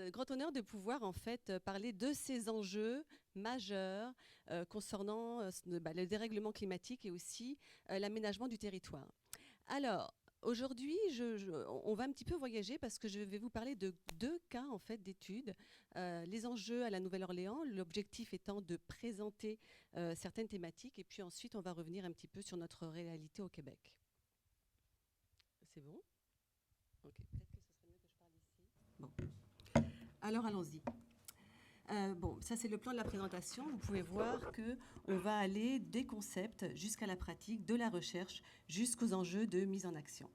grand honneur de pouvoir en fait parler de ces enjeux majeurs concernant le dérèglement climatique et aussi l'aménagement du territoire. Alors, aujourd'hui, on va un petit peu voyager parce que je vais vous parler de deux cas en fait d'études. Les enjeux à la Nouvelle-Orléans, l'objectif étant de présenter certaines thématiques et puis ensuite on va revenir un petit peu sur notre réalité au Québec. C'est bon? Ok, peut-être que ce serait mieux que je parle ici. Bon. Alors allons-y. Bon, ça c'est le plan de la présentation. Vous pouvez voir que on va aller des concepts jusqu'à la pratique, de la recherche jusqu'aux enjeux de mise en action.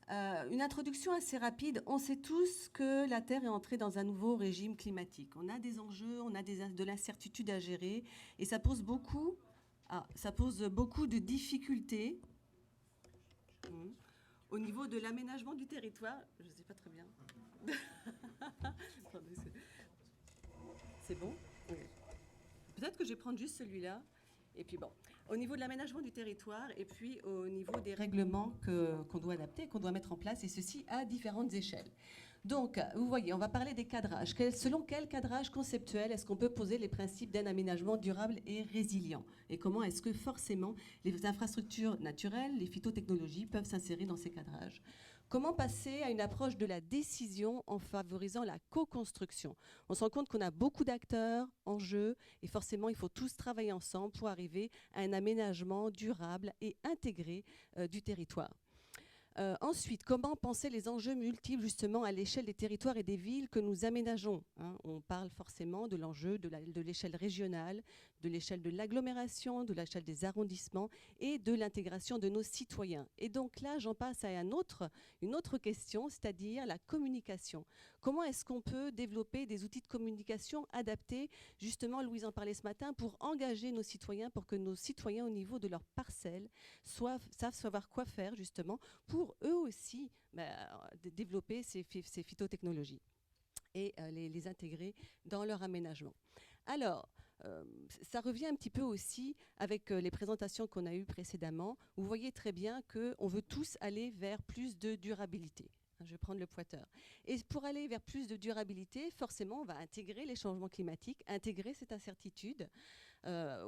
Une introduction assez rapide. On sait tous que la Terre est entrée dans un nouveau régime climatique. On a des enjeux, on a de l'incertitude à gérer et ça pose beaucoup de difficultés au niveau de l'aménagement du territoire. Je ne sais pas très bien. Attendez, c'est bon? Oui. Peut-être que je vais prendre juste celui-là. Et puis bon, au niveau de l'aménagement du territoire et puis au niveau des règlements qu'on doit adapter, qu'on doit mettre en place, et ceci à différentes échelles. Donc, vous voyez, on va parler des cadrages. Selon quel cadrage conceptuel est-ce qu'on peut poser les principes d'un aménagement durable et résilient? Et comment est-ce que forcément les infrastructures naturelles, les phytotechnologies peuvent s'insérer dans ces cadrages? Comment passer à une approche de la décision en favorisant la co-construction? On se rend compte qu'on a beaucoup d'acteurs en jeu et forcément, il faut tous travailler ensemble pour arriver à un aménagement durable et intégré du territoire. Ensuite, comment penser les enjeux multiples justement à l'échelle des territoires et des villes que nous aménageons, hein? On parle forcément de l'enjeu de l'échelle régionale, de l'échelle de l'agglomération, de l'échelle des arrondissements et de l'intégration de nos citoyens. Et donc là, j'en passe à une autre question, c'est-à-dire la communication. Comment est-ce qu'on peut développer des outils de communication adaptés? Justement, Louise en parlait ce matin, pour engager nos citoyens, pour que nos citoyens au niveau de leur parcelle savent savoir quoi faire justement pour eux aussi développer ces phytotechnologies et les intégrer dans leur aménagement. Alors, ça revient un petit peu aussi avec les présentations qu'on a eues précédemment. Vous voyez très bien qu'on veut tous aller vers plus de durabilité. Je vais prendre le pointeur. Et pour aller vers plus de durabilité, forcément, on va intégrer les changements climatiques, intégrer cette incertitude,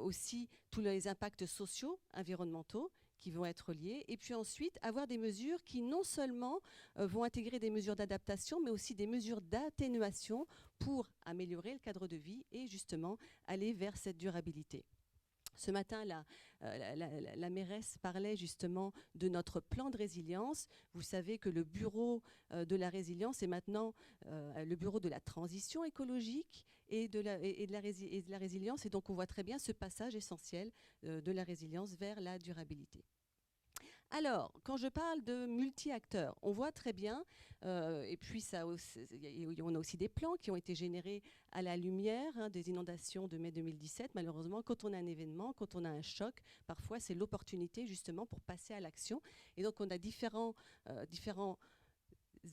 aussi tous les impacts sociaux, environnementaux qui vont être liés, et puis ensuite avoir des mesures qui non seulement vont intégrer des mesures d'adaptation, mais aussi des mesures d'atténuation pour améliorer le cadre de vie et justement aller vers cette durabilité. Ce matin, la mairesse parlait justement de notre plan de résilience. Vous savez que le bureau de la résilience est maintenant le bureau de la transition écologique et de la résilience. Et donc, on voit très bien ce passage essentiel de la résilience vers la durabilité. Alors, quand je parle de multi-acteurs, on voit très bien, et puis on a aussi des plans qui ont été générés à la lumière des inondations de mai 2017. Malheureusement, quand on a un événement, quand on a un choc, parfois c'est l'opportunité justement pour passer à l'action. Et donc on a différents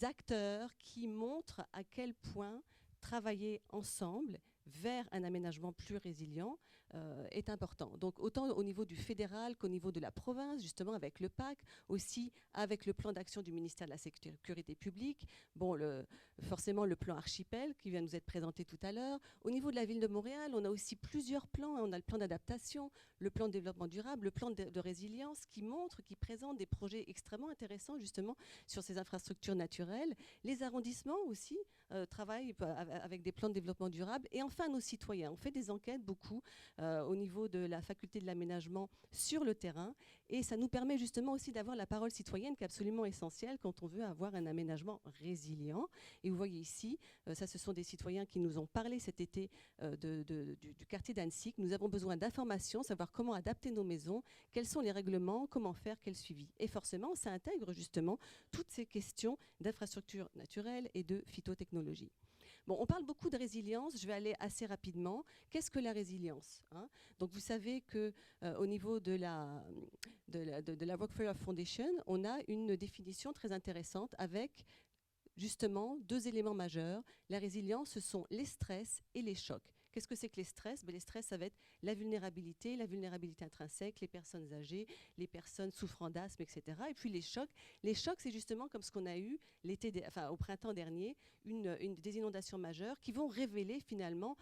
acteurs qui montrent à quel point travailler ensemble vers un aménagement plus résilient est important. Donc autant au niveau du fédéral qu'au niveau de la province, justement avec le PAC, aussi avec le plan d'action du ministère de la Sécurité publique, bon, forcément le plan Archipel qui vient nous être présenté tout à l'heure. Au niveau de la ville de Montréal, on a aussi plusieurs plans. On a le plan d'adaptation, le plan de développement durable, le plan de résilience qui présente des projets extrêmement intéressants justement sur ces infrastructures naturelles. Les arrondissements aussi travaillent avec des plans de développement durable. Et enfin, nos citoyens. On fait des enquêtes beaucoup au niveau de la faculté de l'aménagement sur le terrain. Et ça nous permet justement aussi d'avoir la parole citoyenne qui est absolument essentielle quand on veut avoir un aménagement résilient. Et vous voyez ici, ça ce sont des citoyens qui nous ont parlé cet été du quartier d'Annecy. Nous avons besoin d'informations, savoir comment adapter nos maisons, quels sont les règlements, comment faire, quel suivi. Et forcément, ça intègre justement toutes ces questions d'infrastructures naturelles et de phytotechnologie. Bon, on parle beaucoup de résilience, je vais aller assez rapidement. Qu'est-ce que la résilience, hein? Donc vous savez qu'au niveau de la Rockefeller Foundation, on a une définition très intéressante avec justement deux éléments majeurs. La résilience, ce sont les stress et les chocs. Qu'est-ce que c'est que les stress? Les stress, ça va être la vulnérabilité intrinsèque, les personnes âgées, les personnes souffrant d'asthme, etc. Et puis les chocs. Les chocs, c'est justement comme ce qu'on a eu au printemps dernier, des inondations majeures qui vont révéler finalement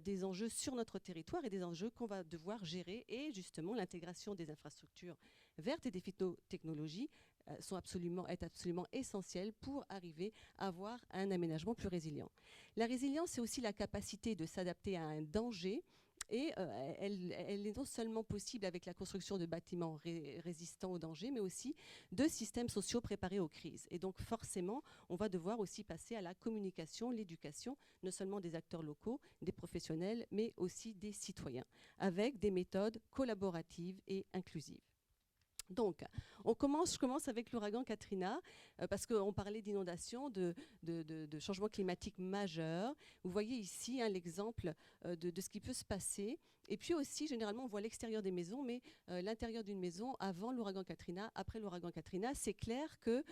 des enjeux sur notre territoire et des enjeux qu'on va devoir gérer. Et justement, l'intégration des infrastructures vertes et des phytotechnologies est absolument essentielles pour arriver à avoir un aménagement plus résilient. La résilience, c'est aussi la capacité de s'adapter à un danger. Et elle est non seulement possible avec la construction de bâtiments résistants aux dangers, mais aussi de systèmes sociaux préparés aux crises. Et donc forcément, on va devoir aussi passer à la communication, l'éducation, non seulement des acteurs locaux, des professionnels, mais aussi des citoyens, avec des méthodes collaboratives et inclusives. Donc, je commence avec l'ouragan Katrina, parce qu'on parlait d'inondations, de changements climatiques majeurs. Vous voyez ici l'exemple de ce qui peut se passer. Et puis aussi, généralement, on voit l'extérieur des maisons, mais l'intérieur d'une maison avant l'ouragan Katrina, après l'ouragan Katrina, c'est clair que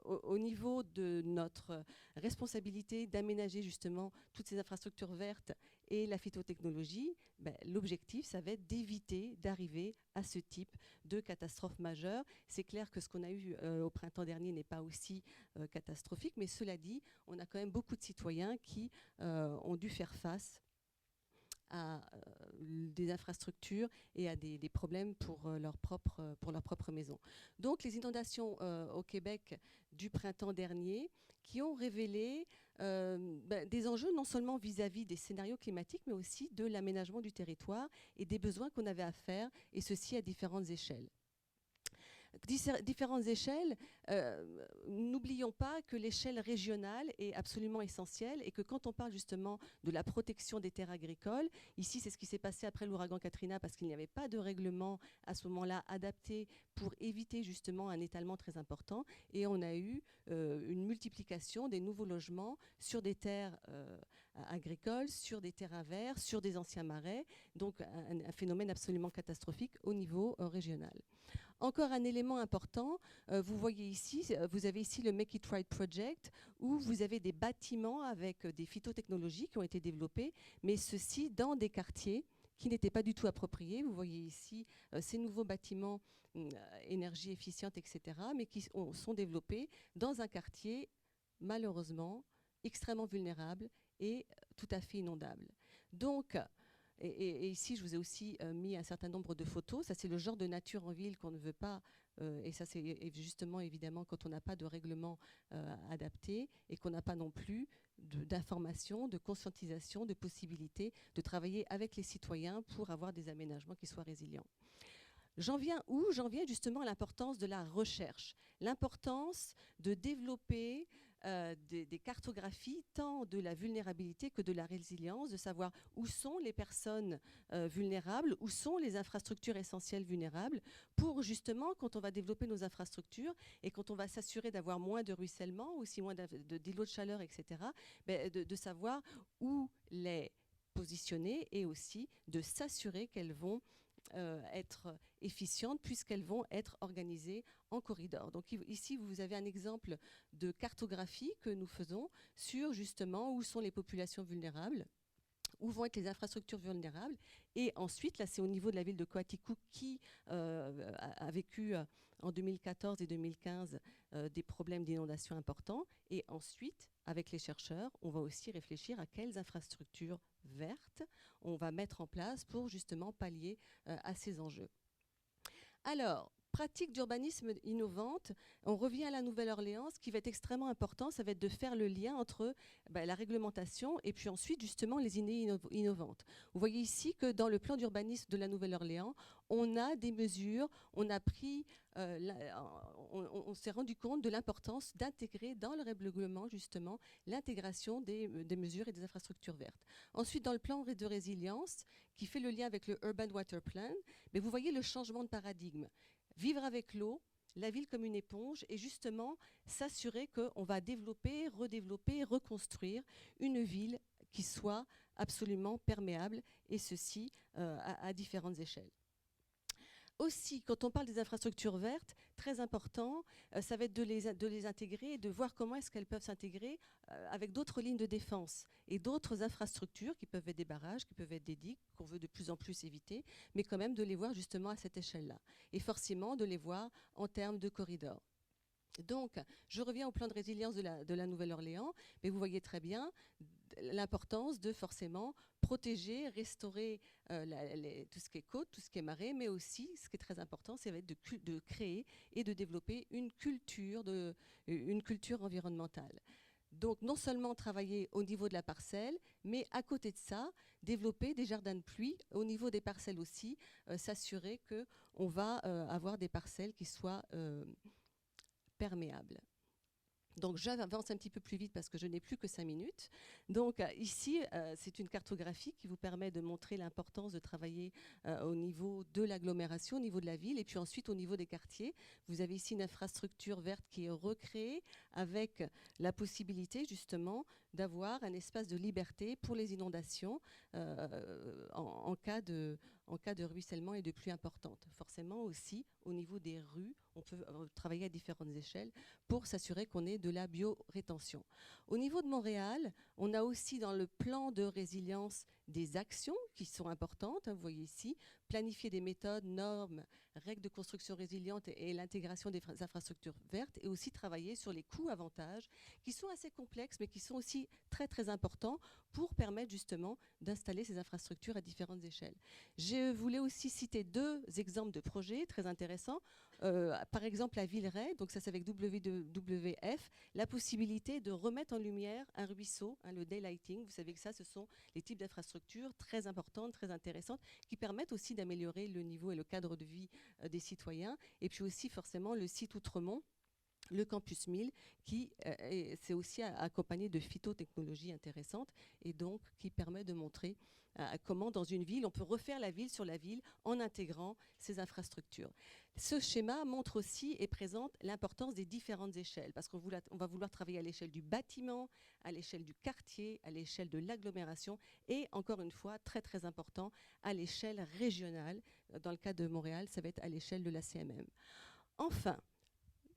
au niveau de notre responsabilité d'aménager justement toutes ces infrastructures vertes et la phytotechnologie, l'objectif, ça va être d'éviter d'arriver à ce type de catastrophes majeures. C'est clair que ce qu'on a eu au printemps dernier n'est pas aussi catastrophique, mais cela dit, on a quand même beaucoup de citoyens qui ont dû faire face à des infrastructures et à des problèmes pour leur propre maison. Donc les inondations au Québec du printemps dernier qui ont révélé des enjeux non seulement vis-à-vis des scénarios climatiques, mais aussi de l'aménagement du territoire et des besoins qu'on avait à faire, et ceci à différentes échelles. Différentes échelles, n'oublions pas que l'échelle régionale est absolument essentielle et que quand on parle justement de la protection des terres agricoles, ici c'est ce qui s'est passé après l'ouragan Katrina parce qu'il n'y avait pas de règlement à ce moment-là adapté pour éviter justement un étalement très important, et on a eu une multiplication des nouveaux logements sur des terres agricoles, sur des terrains verts, sur des anciens marais, donc un phénomène absolument catastrophique au niveau régional. Encore un élément important, vous voyez ici, vous avez ici le Make It Right Project, où vous avez des bâtiments avec des phytotechnologies qui ont été développés, mais ceci dans des quartiers qui n'étaient pas du tout appropriés. Vous voyez ici ces nouveaux bâtiments énergie efficiente, etc., mais qui sont développés dans un quartier, malheureusement, extrêmement vulnérable et tout à fait inondable. Donc, et ici, je vous ai aussi mis un certain nombre de photos. Ça, c'est le genre de nature en ville qu'on ne veut pas. Et ça, c'est justement, évidemment, quand on n'a pas de règlement adapté et qu'on n'a pas non plus d'information, de conscientisation, de possibilités de travailler avec les citoyens pour avoir des aménagements qui soient résilients. J'en viens où? J'en viens justement à l'importance de la recherche, l'importance de développer des cartographies tant de la vulnérabilité que de la résilience, de savoir où sont les personnes vulnérables, où sont les infrastructures essentielles vulnérables, pour justement, quand on va développer nos infrastructures et quand on va s'assurer d'avoir moins de ruissellement, aussi moins d'îlots de chaleur, etc., de savoir où les positionner et aussi de s'assurer qu'elles vont être efficientes puisqu'elles vont être organisées en corridor. Donc ici, vous avez un exemple de cartographie que nous faisons sur justement où sont les populations vulnérables, où vont être les infrastructures vulnérables. Et ensuite, là, c'est au niveau de la ville de Coaticook qui a vécu en 2014 et 2015 des problèmes d'inondation importants. Et ensuite, avec les chercheurs, on va aussi réfléchir à quelles infrastructures vertes on va mettre en place pour justement pallier à ces enjeux. Alors, pratique d'urbanisme innovante, on revient à la Nouvelle-Orléans. Ce qui va être extrêmement important, ça va être de faire le lien entre la réglementation et puis ensuite justement les idées innovantes. Vous voyez ici que dans le plan d'urbanisme de la Nouvelle-Orléans, on a des mesures, on a pris, on s'est rendu compte de l'importance d'intégrer dans le règlement justement l'intégration des mesures et des infrastructures vertes. Ensuite, dans le plan de résilience, qui fait le lien avec le Urban Water Plan, mais vous voyez le changement de paradigme. Vivre avec l'eau, la ville comme une éponge, et justement s'assurer qu'on va développer, redévelopper, reconstruire une ville qui soit absolument perméable, et ceci à différentes échelles. Aussi, quand on parle des infrastructures vertes, très important, ça va être de les intégrer et de voir comment est-ce qu'elles peuvent s'intégrer avec d'autres lignes de défense et d'autres infrastructures qui peuvent être des barrages, qui peuvent être des digues, qu'on veut de plus en plus éviter, mais quand même de les voir justement à cette échelle-là. Et forcément de les voir en termes de corridors. Donc, je reviens au plan de résilience de la Nouvelle-Orléans, mais vous voyez très bien l'importance de forcément protéger, restaurer tout ce qui est côte, tout ce qui est marais, mais aussi, ce qui est très important, c'est de créer et de développer une culture environnementale. Donc, non seulement travailler au niveau de la parcelle, mais à côté de ça, développer des jardins de pluie au niveau des parcelles aussi, s'assurer qu'on va avoir des parcelles qui soient perméables. Donc j'avance un petit peu plus vite parce que je n'ai plus que 5 minutes. Donc ici, c'est une cartographie qui vous permet de montrer l'importance de travailler au niveau de l'agglomération, au niveau de la ville, et puis ensuite au niveau des quartiers. Vous avez ici une infrastructure verte qui est recréée avec la possibilité justement d'avoir un espace de liberté pour les inondations en cas de ruissellement et de pluie importante. Forcément aussi, au niveau des rues, on peut travailler à différentes échelles pour s'assurer qu'on ait de la biorétention. Au niveau de Montréal, on a aussi dans le plan de résilience des actions qui sont importantes. Vous voyez ici, planifier des méthodes, normes, règles de construction résiliente et l'intégration des infrastructures vertes, et aussi travailler sur les coûts-avantages qui sont assez complexes mais qui sont aussi très très importants pour permettre justement d'installer ces infrastructures à différentes échelles. Je voulais aussi citer 2 exemples de projets très intéressants. Par exemple, la Villeray, donc ça c'est avec WWF, la possibilité de remettre en lumière un ruisseau, le daylighting. Vous savez que ça, ce sont les types d'infrastructures très importantes, très intéressantes, qui permettent aussi d'améliorer le niveau et le cadre de vie des citoyens. Et puis aussi forcément le site Outremont, le campus 1000, qui c'est aussi accompagné de phytotechnologies intéressantes et donc qui permet de montrer comment dans une ville, on peut refaire la ville sur la ville en intégrant ces infrastructures. Ce schéma montre aussi et présente l'importance des différentes échelles, parce qu'on va vouloir travailler à l'échelle du bâtiment, à l'échelle du quartier, à l'échelle de l'agglomération et, encore une fois, très très important, à l'échelle régionale. Dans le cas de Montréal, ça va être à l'échelle de la CMM. Enfin,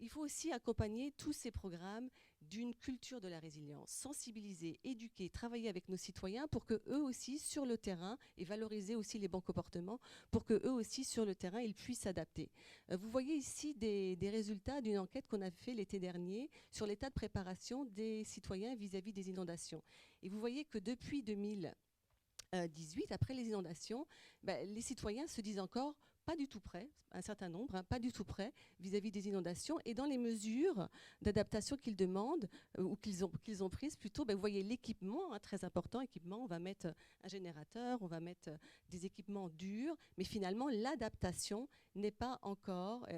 il faut aussi accompagner tous ces programmes d'une culture de la résilience, sensibiliser, éduquer, travailler avec nos citoyens pour que eux aussi sur le terrain, et valoriser aussi les bons comportements, pour que eux aussi sur le terrain, ils puissent s'adapter. Vous voyez ici des résultats d'une enquête qu'on a fait l'été dernier sur l'état de préparation des citoyens vis-à-vis des inondations. Et vous voyez que depuis 2018, après les inondations, les citoyens se disent encore pas du tout prêts, un certain nombre, pas du tout prêts vis-à-vis des inondations, et dans les mesures d'adaptation qu'ils demandent ou qu'ils ont prises plutôt, vous voyez l'équipement, très important, équipement, on va mettre un générateur, on va mettre des équipements durs, mais finalement l'adaptation n'est pas encore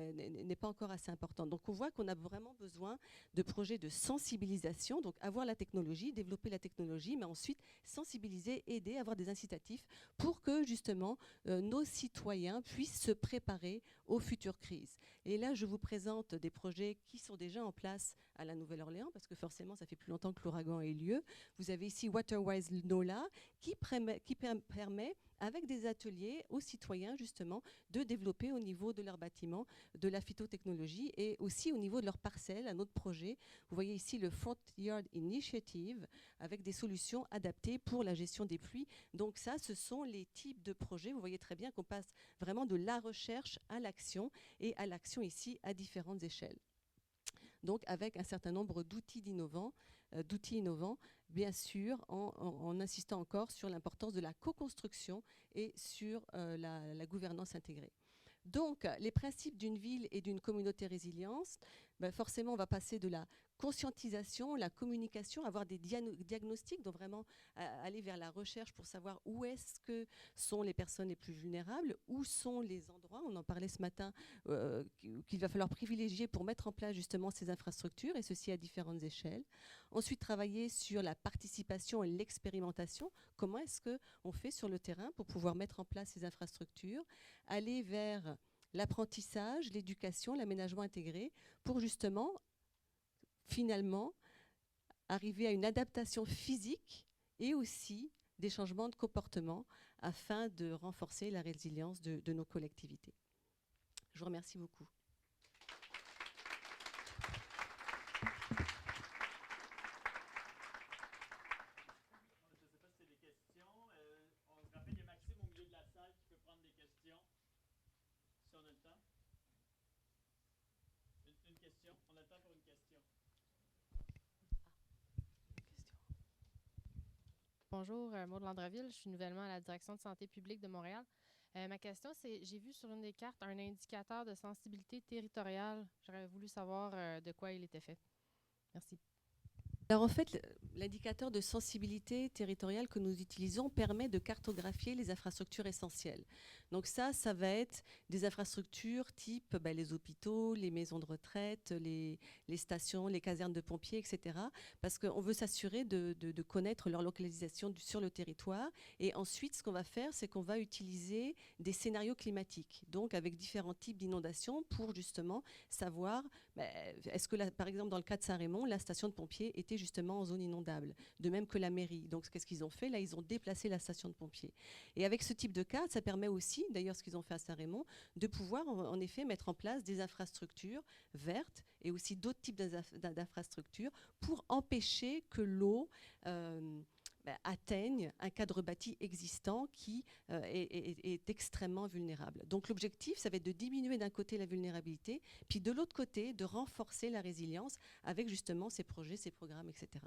assez importante. Donc on voit qu'on a vraiment besoin de projets de sensibilisation, donc avoir la technologie, développer la technologie, mais ensuite sensibiliser, aider, avoir des incitatifs pour que justement nos citoyens puissent se préparer aux futures crises. Et là, je vous présente des projets qui sont déjà en place à la Nouvelle-Orléans, parce que forcément, ça fait plus longtemps que l'ouragan ait lieu. Vous avez ici Waterwise NOLA, qui permet, avec des ateliers aux citoyens, justement, de développer au niveau de leur bâtiment de la phytotechnologie et aussi au niveau de leur parcelle, un autre projet. Vous voyez ici le Front Yard Initiative, avec des solutions adaptées pour la gestion des pluies. Donc ça, ce sont les types de projets. Vous voyez très bien qu'on passe vraiment de la recherche à l'action, et à l'action ici à différentes échelles. Donc avec un certain nombre d'outils innovants, bien sûr, en insistant encore sur l'importance de la co-construction et sur la gouvernance intégrée. Donc, les principes d'une ville et d'une communauté résilience, forcément, on va passer de la conscientisation, la communication, avoir des diagnostics, donc vraiment aller vers la recherche pour savoir où est-ce que sont les personnes les plus vulnérables, où sont les endroits, on en parlait ce matin, qu'il va falloir privilégier pour mettre en place justement ces infrastructures, et ceci à différentes échelles. Ensuite, travailler sur la participation et l'expérimentation. Comment est-ce qu'on fait sur le terrain pour pouvoir mettre en place ces infrastructures, aller vers l'apprentissage, l'éducation, l'aménagement intégré, pour justement, finalement, arriver à une adaptation physique et aussi des changements de comportement afin de renforcer la résilience de nos collectivités. Je vous remercie beaucoup. Je ne sais pas si c'est des questions. On se rappelle, il y a Maxime au milieu de la salle qui peut prendre des questions, si on a le temps. Une question. On a le temps pour une question. Bonjour, Maude Landreville. Je suis nouvellement à la Direction de santé publique de Montréal. Ma question, c'est, j'ai vu sur une des cartes un indicateur de sensibilité territoriale. J'aurais voulu savoir de quoi il était fait. Merci. Alors en fait, l'indicateur de sensibilité territoriale que nous utilisons permet de cartographier les infrastructures essentielles. Donc ça va être des infrastructures type les hôpitaux, les maisons de retraite, les stations, les casernes de pompiers, etc. Parce qu'on veut s'assurer de connaître leur localisation sur le territoire. Et ensuite, ce qu'on va faire, c'est qu'on va utiliser des scénarios climatiques, donc avec différents types d'inondations pour justement savoir, est-ce que, par exemple, dans le cas de Saint-Raymond, la station de pompiers était justement en zone inondable, de même que la mairie. Donc, qu'est-ce qu'ils ont fait? Là, ils ont déplacé la station de pompiers. Et avec ce type de cas, ça permet aussi, d'ailleurs, ce qu'ils ont fait à Saint-Raymond, de pouvoir, en effet, mettre en place des infrastructures vertes et aussi d'autres types d'infrastructures pour empêcher que l'eau atteigne un cadre bâti existant qui est extrêmement vulnérable. Donc l'objectif, ça va être de diminuer d'un côté la vulnérabilité, puis de l'autre côté, de renforcer la résilience avec justement ces projets, ces programmes, etc.